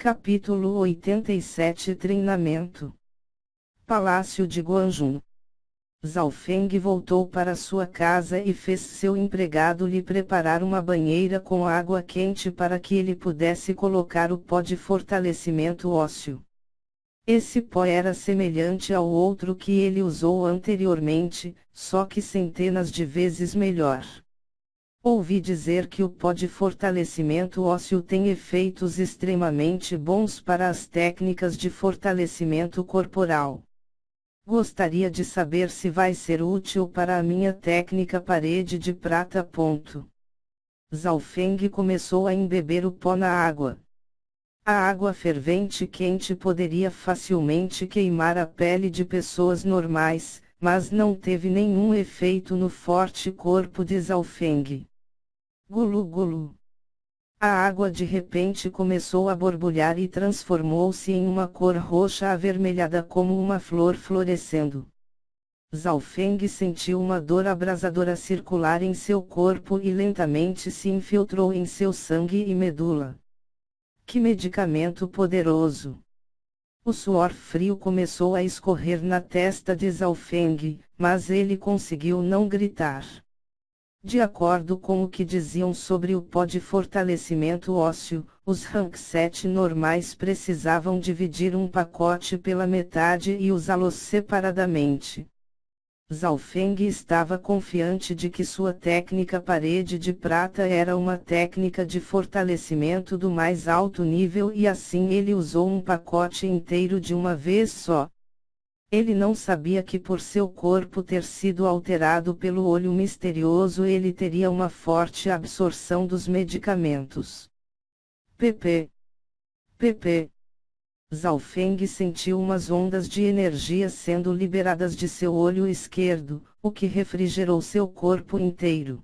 Capítulo 87 Treinamento. Palácio de Guanjun. Zhao Feng voltou para sua casa e fez seu empregado lhe preparar uma banheira com água quente para que ele pudesse colocar o pó de fortalecimento ósseo. Esse pó era semelhante ao outro que ele usou anteriormente, só que centenas de vezes melhor. Ouvi dizer que o pó de fortalecimento ósseo tem efeitos extremamente bons para as técnicas de fortalecimento corporal. Gostaria de saber se vai ser útil para a minha técnica parede de prata. Zhao Feng começou a embeber o pó na água. A água fervente quente poderia facilmente queimar a pele de pessoas normais, mas não teve nenhum efeito no forte corpo de Zhao Feng. Gulu gulu. A água de repente começou a borbulhar e transformou-se em uma cor roxa avermelhada como uma flor florescendo. Zhao Feng sentiu uma dor abrasadora circular em seu corpo e lentamente se infiltrou em seu sangue e medula. Que medicamento poderoso! O suor frio começou a escorrer na testa de Zhao Feng, mas ele conseguiu não gritar. De acordo com o que diziam sobre o pó de fortalecimento ósseo, os Rank 7 normais precisavam dividir um pacote pela metade e usá-los separadamente. Zhao Feng estava confiante de que sua técnica parede de prata era uma técnica de fortalecimento do mais alto nível e assim ele usou um pacote inteiro de uma vez só. Ele não sabia que por seu corpo ter sido alterado pelo olho misterioso ele teria uma forte absorção dos medicamentos. PP. Zhao Feng sentiu umas ondas de energia sendo liberadas de seu olho esquerdo, o que refrigerou seu corpo inteiro.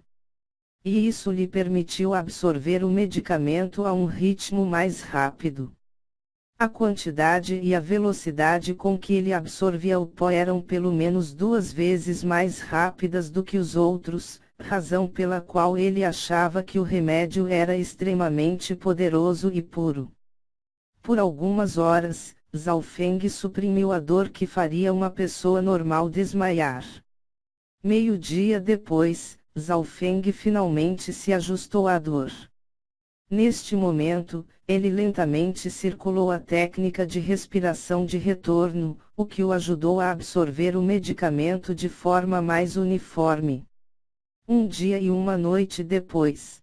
E isso lhe permitiu absorver o medicamento a um ritmo mais rápido. A quantidade e a velocidade com que ele absorvia o pó eram pelo menos 2 vezes mais rápidas do que os outros, razão pela qual ele achava que o remédio era extremamente poderoso e puro. Por algumas horas, Zhao Feng suprimiu a dor que faria uma pessoa normal desmaiar. Meio-dia depois, Zhao Feng finalmente se ajustou à dor. Neste momento, ele lentamente circulou a técnica de respiração de retorno, o que o ajudou a absorver o medicamento de forma mais uniforme. Um dia e uma noite depois,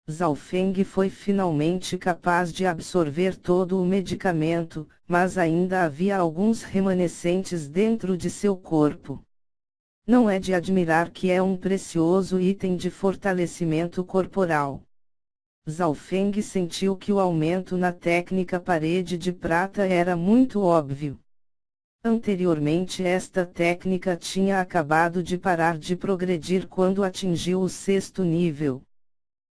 Zhao Feng foi finalmente capaz de absorver todo o medicamento, mas ainda havia alguns remanescentes dentro de seu corpo. Não é de admirar que é um precioso item de fortalecimento corporal. Zhao Feng sentiu que o aumento na técnica parede de prata era muito óbvio. Anteriormente esta técnica tinha acabado de parar de progredir quando atingiu o 6º nível.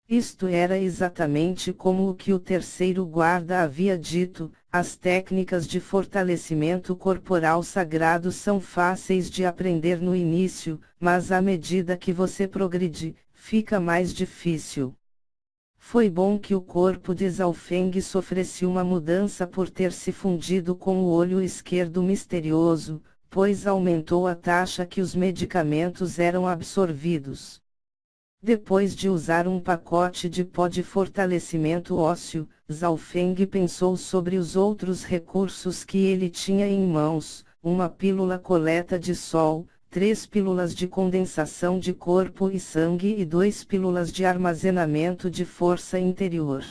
Isto era exatamente como o que o terceiro guarda havia dito, as técnicas de fortalecimento corporal sagrado são fáceis de aprender no início, mas à medida que você progride, fica mais difícil. Foi bom que o corpo de Zhao Feng sofresse uma mudança por ter se fundido com o olho esquerdo misterioso, pois aumentou a taxa que os medicamentos eram absorvidos. Depois de usar um pacote de pó de fortalecimento ósseo, Zhao Feng pensou sobre os outros recursos que ele tinha em mãos, uma pílula coleta de sol, 3 pílulas de condensação de corpo e sangue e 2 pílulas de armazenamento de força interior.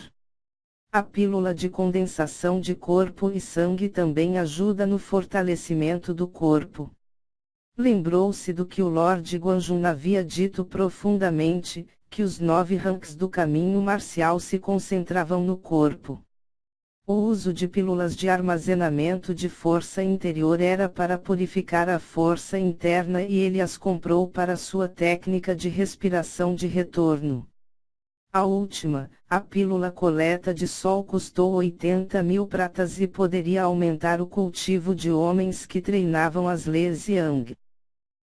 A pílula de condensação de corpo e sangue também ajuda no fortalecimento do corpo. Lembrou-se do que o Lord Guanjun havia dito profundamente, que os 9 ranks do caminho marcial se concentravam no corpo. O uso de pílulas de armazenamento de força interior era para purificar a força interna e ele as comprou para sua técnica de respiração de retorno. A última, a pílula coleta de sol custou 80.000 pratas e poderia aumentar o cultivo de homens que treinavam as leis Yang.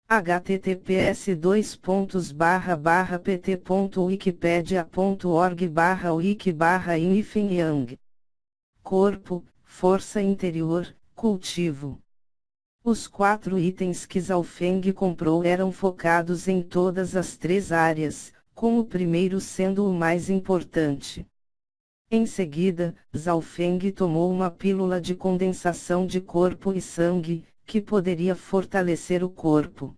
https://pt.wikipedia.org/wiki/infin Yang corpo, força interior, cultivo. Os 4 itens que Zhao Feng comprou eram focados em todas as 3 áreas, com o primeiro sendo o mais importante. Em seguida, Zhao Feng tomou uma pílula de condensação de corpo e sangue, que poderia fortalecer o corpo.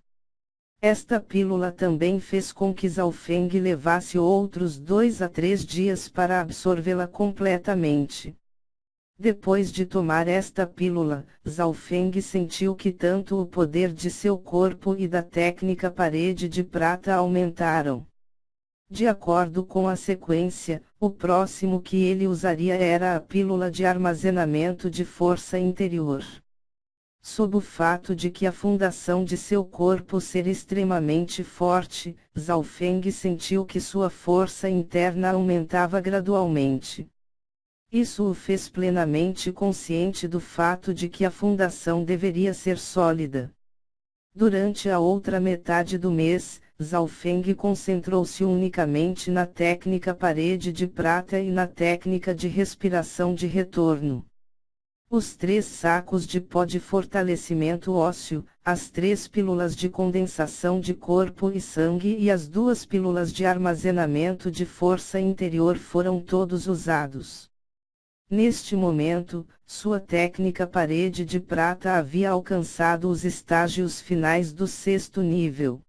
Esta pílula também fez com que Zhao Feng levasse outros 2 a 3 dias para absorvê-la completamente. Depois de tomar esta pílula, Zhao Feng sentiu que tanto o poder de seu corpo e da técnica parede de prata aumentaram. De acordo com a sequência, o próximo que ele usaria era a pílula de armazenamento de força interior. Sob o fato de que a fundação de seu corpo ser extremamente forte, Zhao Feng sentiu que sua força interna aumentava gradualmente. Isso o fez plenamente consciente do fato de que a fundação deveria ser sólida. Durante a outra metade do mês, Zhao Feng concentrou-se unicamente na técnica parede de prata e na técnica de respiração de retorno. Os 3 sacos de pó de fortalecimento ósseo, as 3 pílulas de condensação de corpo e sangue e as 2 pílulas de armazenamento de força interior foram todos usados. Neste momento, sua técnica parede de prata havia alcançado os estágios finais do 6º nível.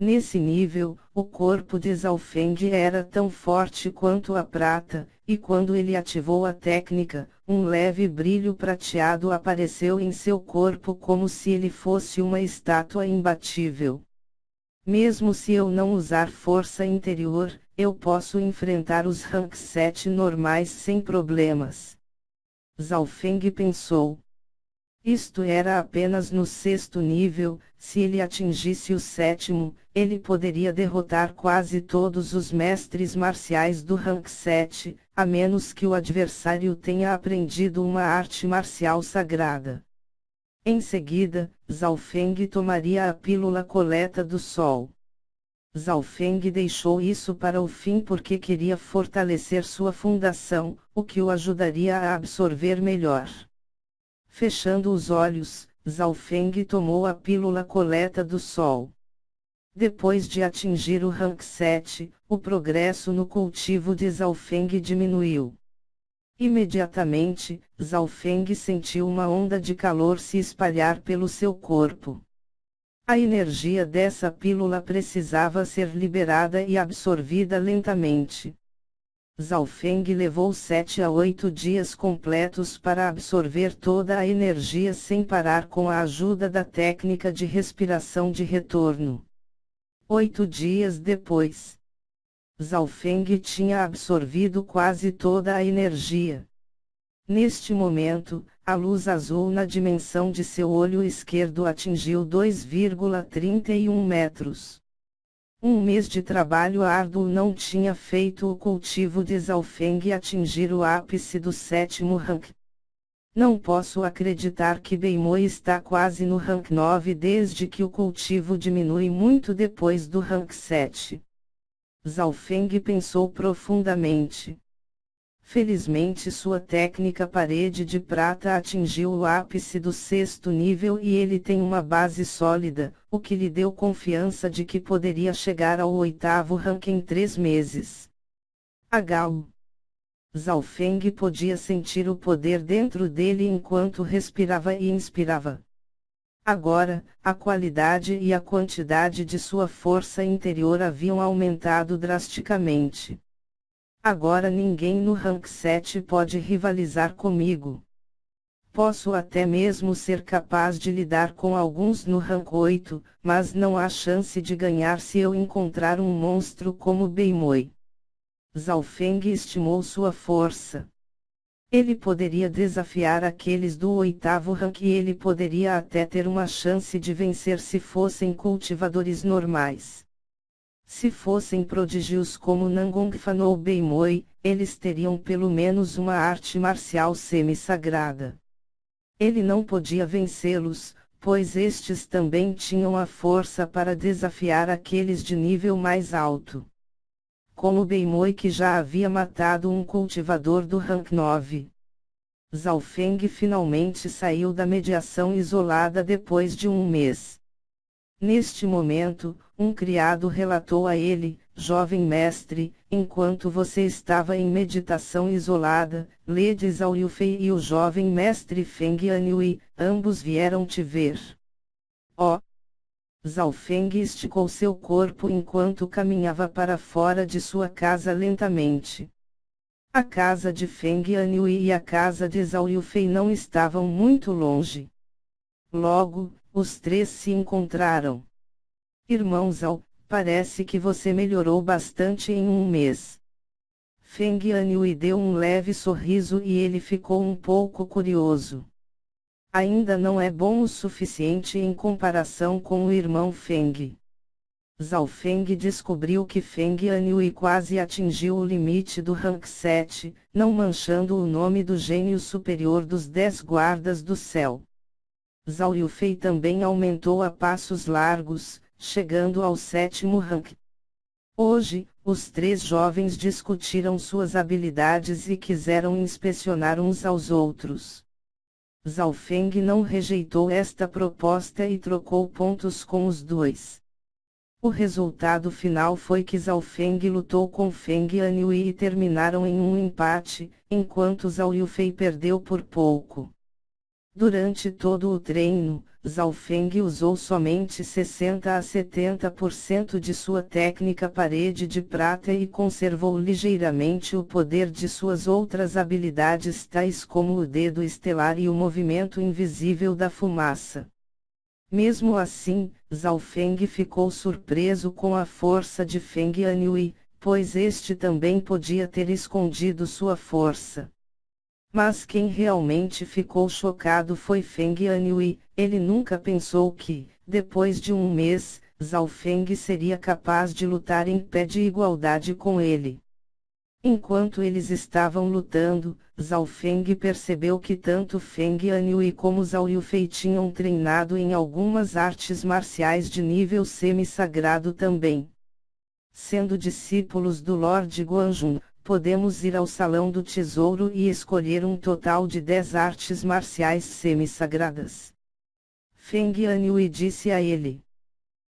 Nesse nível, o corpo de Zhao Feng era tão forte quanto a prata, e quando ele ativou a técnica, um leve brilho prateado apareceu em seu corpo como se ele fosse uma estátua imbatível. Mesmo se eu não usar força interior, eu posso enfrentar os rank 7 normais sem problemas. Zhao Feng pensou. Isto era apenas no 6º nível, se ele atingisse o 7º, ele poderia derrotar quase todos os mestres marciais do rank 7, a menos que o adversário tenha aprendido uma arte marcial sagrada. Em seguida, Zhao Feng tomaria a pílula coleta do sol. Zhao Feng deixou isso para o fim porque queria fortalecer sua fundação, o que o ajudaria a absorver melhor. Fechando os olhos, Zhao Feng tomou a pílula coleta do sol. Depois de atingir o rank 7, o progresso no cultivo de Zhao Feng diminuiu. Imediatamente, Zhao Feng sentiu uma onda de calor se espalhar pelo seu corpo. A energia dessa pílula precisava ser liberada e absorvida lentamente. Zhao Feng levou 7 a 8 dias completos para absorver toda a energia sem parar com a ajuda da técnica de respiração de retorno. 8 dias depois, Zhao Feng tinha absorvido quase toda a energia. Neste momento, a luz azul na dimensão de seu olho esquerdo atingiu 2,31 metros. Um mês de trabalho árduo não tinha feito o cultivo de Zhao Feng atingir o ápice do 7º rank. Não posso acreditar que Beimoi está quase no rank 9 desde que o cultivo diminui muito depois do rank 7. Zhao Feng pensou profundamente. Felizmente sua técnica parede de prata atingiu o ápice do 6º nível e ele tem uma base sólida, o que lhe deu confiança de que poderia chegar ao 8º rank em 3 meses. Agao. Zhao Feng podia sentir o poder dentro dele enquanto respirava e inspirava. Agora, a qualidade e a quantidade de sua força interior haviam aumentado drasticamente. Agora ninguém no rank 7 pode rivalizar comigo. Posso até mesmo ser capaz de lidar com alguns no rank 8, mas não há chance de ganhar se eu encontrar um monstro como Beimoi. Zhao Feng estimou sua força. Ele poderia desafiar aqueles do 8º rank e ele poderia até ter uma chance de vencer se fossem cultivadores normais. Se fossem prodígios como Nangongfan ou Beimoi, eles teriam pelo menos uma arte marcial semi-sagrada. Ele não podia vencê-los, pois estes também tinham a força para desafiar aqueles de nível mais alto. Como Beimoi que já havia matado um cultivador do rank 9. Zhao Feng finalmente saiu da mediação isolada depois de um mês. Neste momento, um criado relatou a ele: jovem mestre, enquanto você estava em meditação isolada, Lady Zhao Yufei e o jovem mestre Feng Anhui, ambos vieram te ver. Oh! Zhao Feng esticou seu corpo enquanto caminhava para fora de sua casa lentamente. A casa de Feng Anhui e a casa de Zhao Yufei não estavam muito longe. Logo, os três se encontraram. Irmão Zhao, parece que você melhorou bastante em um mês. Feng Anhui deu um leve sorriso e ele ficou um pouco curioso. Ainda não é bom o suficiente em comparação com o irmão Feng. Zhao Feng descobriu que Feng Anhui quase atingiu o limite do rank 7, não manchando o nome do gênio superior dos 10 guardas do céu. Zhao Yufei também aumentou a passos largos, chegando ao 7º rank. Hoje, os três jovens discutiram suas habilidades e quiseram inspecionar uns aos outros. Zhao Feng não rejeitou esta proposta e trocou pontos com os dois. O resultado final foi que Zhao Feng lutou com Feng Anhui e terminaram em um empate, enquanto Zhao Yufei perdeu por pouco. Durante todo o treino, Zhao Feng usou somente 60 a 70% de sua técnica parede de prata e conservou ligeiramente o poder de suas outras habilidades tais como o dedo estelar e o movimento invisível da fumaça. Mesmo assim, Zhao Feng ficou surpreso com a força de Feng Anhui, pois este também podia ter escondido sua força. Mas quem realmente ficou chocado foi Feng Anhui. Ele nunca pensou que, depois de um mês, Zhao Feng seria capaz de lutar em pé de igualdade com ele. Enquanto eles estavam lutando, Zhao Feng percebeu que tanto Feng Anhui como Zhao Yufei tinham treinado em algumas artes marciais de nível semi-sagrado também. Sendo discípulos do Lord Guanjun, podemos ir ao Salão do Tesouro e escolher um total de 10 artes marciais semi-sagradas. Feng Anhui disse a ele.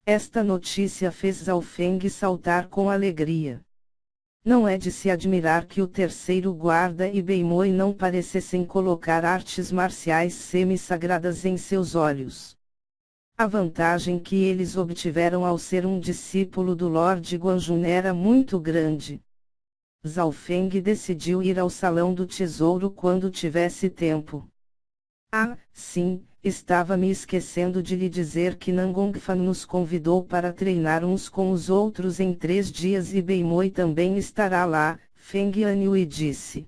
Esta notícia fez Zhao Feng saltar com alegria. Não é de se admirar que o terceiro guarda e Beimoi não parecessem colocar artes marciais semi-sagradas em seus olhos. A vantagem que eles obtiveram ao ser um discípulo do Lord Guanjun era muito grande. Zhao Feng decidiu ir ao Salão do Tesouro quando tivesse tempo. Ah, sim, estava me esquecendo de lhe dizer que Nangongfan nos convidou para treinar uns com os outros em 3 dias e Beimoi também estará lá, Feng Anhui disse.